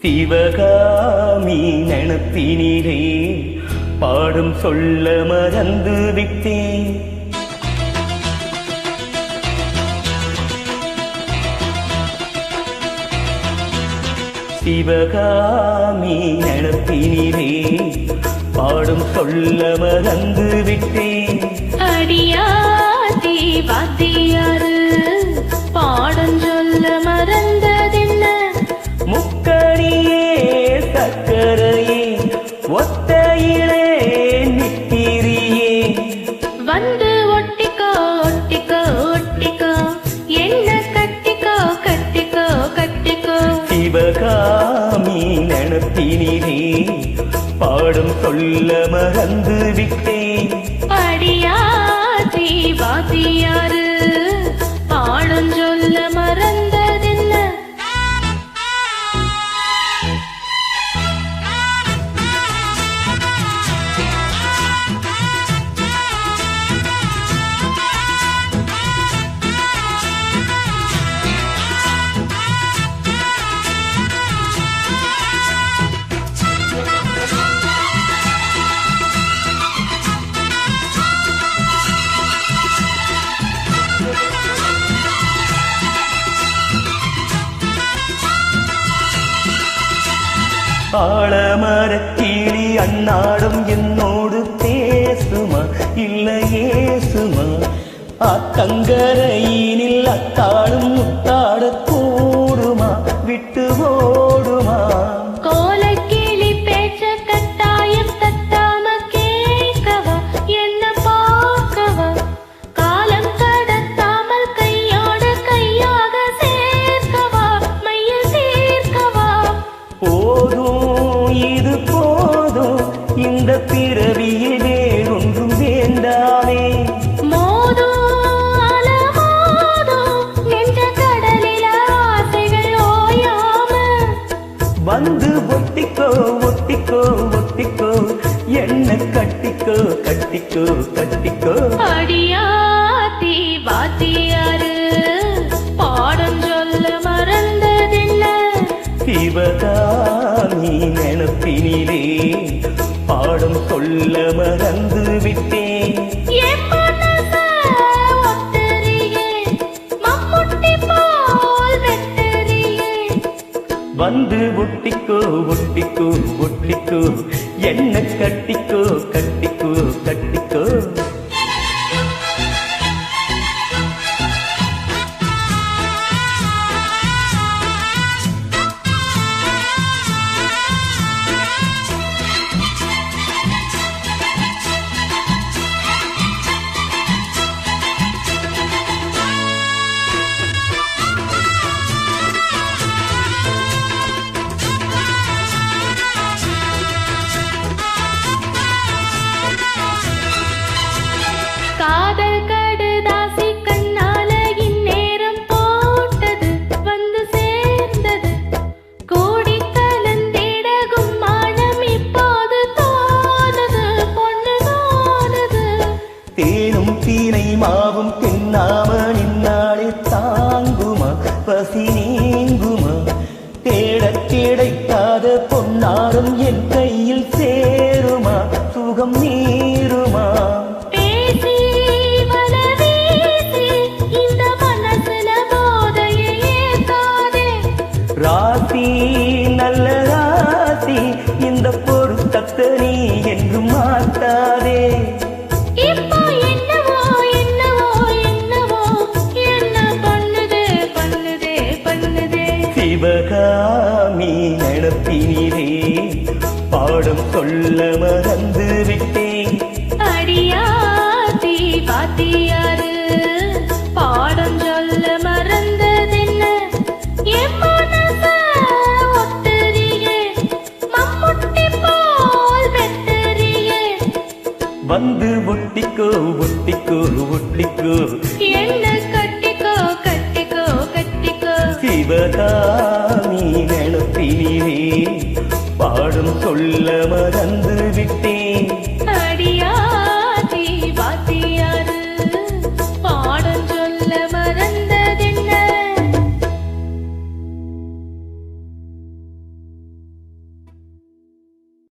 சிவகாமி நினப்பினிலே பாடும் சொல்ல மறந்து விட்டேன். சிவகாமி நினப்பினிலே பாடும் சொல்ல மறந்து விட்டேன். அடியாதி வாத்தியாரு பாடம் சொல்ல மறந்ததென்ன? முக்கணியே சக்கரையே ஒத்தையிலே நிற்கிறியே. வந்து ஒட்டிக்கோ ஒட்டிக்கோ ஒட்டிக்கோ என்ன கட்டிக்கோ கட்டிக்கோ கட்டிக்கோ. சிவகாமி நினப்பினிலே பாடும் சொல்ல மறந்து விட்டேன். அடியாதி வாத்தியாரு பாடம் சொல்ல மறந்ததென்ன? ஆழமரக்கிளி அன்னாடும் என்னோடு பேசுமா இல்லையேசுமா? அக்கங்கரையினில் அத்தாடும் முத்தாட கூடுமா விட்டு ஓடுமா? கோலக்கிளி பேச்ச கட்டாயம் தட்டாம கேட்கவா என்ன பார்க்கவா? காலம் கடத்தாமல் கையோடு கையாக சேர்க்கவா மையில் சேர்க்கவா? போதும் இது போதும் இந்த பிறவியில் வேறொன்றும் வேண்டாமே. மோதும் அலமோதும் நெஞ்ச கடலில் ஆசைகள் ஓயாம. வந்து ஒட்டிக்கோ ஒட்டிக்கோ ஒட்டிக்கோ என்ன கட்டிக்கோ கட்டிக்கோ கட்டிக்கோ. அடியாத்தி வாத்தியாரு பாடம் சொல்ல மறந்ததென்ன? சிவகாமி நினப்பினிலே பாடும் சொல்ல மறந்து விட்டேன். என் மனச ஒத்தறியே மம்முட்டி போல் வெட்டறியே. வந்து ஒட்டிக்கோ ஒட்டிக்கோ ஒட்டிக்கோ என்ன கட்டிக்கோ கட்டிக்கோ கட்டிக்கோ. காதல் கடுதாசி கண்ணால இந்நேரம் போட்டது வந்து சேர்ந்தது. கூடி கலந்திட கும்மாளம் இப்போது தோணுது பொண்ணு தோணுது. தேனும் தீனை மாவும் தின்னாம நின்னாலே தாங்குமா பசி நீங்குமா? தேடக் கிடைக்காத பொன்னாரும் என் கையில் சேருமா சுகம் நீருமா? பேசி வலவீசி இந்த மனசுல போதையை ஏத்தாதே. ராசி நல்ல ராசி இந்த பொருத்தத்தை நீ என்று மாட்டாதே. இப்போ என்னவோ என்னவோ என்னவோ என்ன பண்ணுதே பண்ணுதே பண்ணுதே. சிவகாமி நினப்பினிலே பாடும் சொல்ல மறந்து விட்டேன். அடியாத்தி வாத்தியாரு பாடம் சொல்ல மறந்ததென்ன? என் மனச ஒத்தறியே மம்முட்டி போல் வெட்டறியே. வந்து ஒட்டிக்கோ ஒட்டிக்கோ ஒட்டிக்கோ என்ன கட்டிக்கோ கட்டிக்கோ கட்டிக்கோ. சிவகாமி நினப்பினிலே பாடும் சொல்ல மறந்து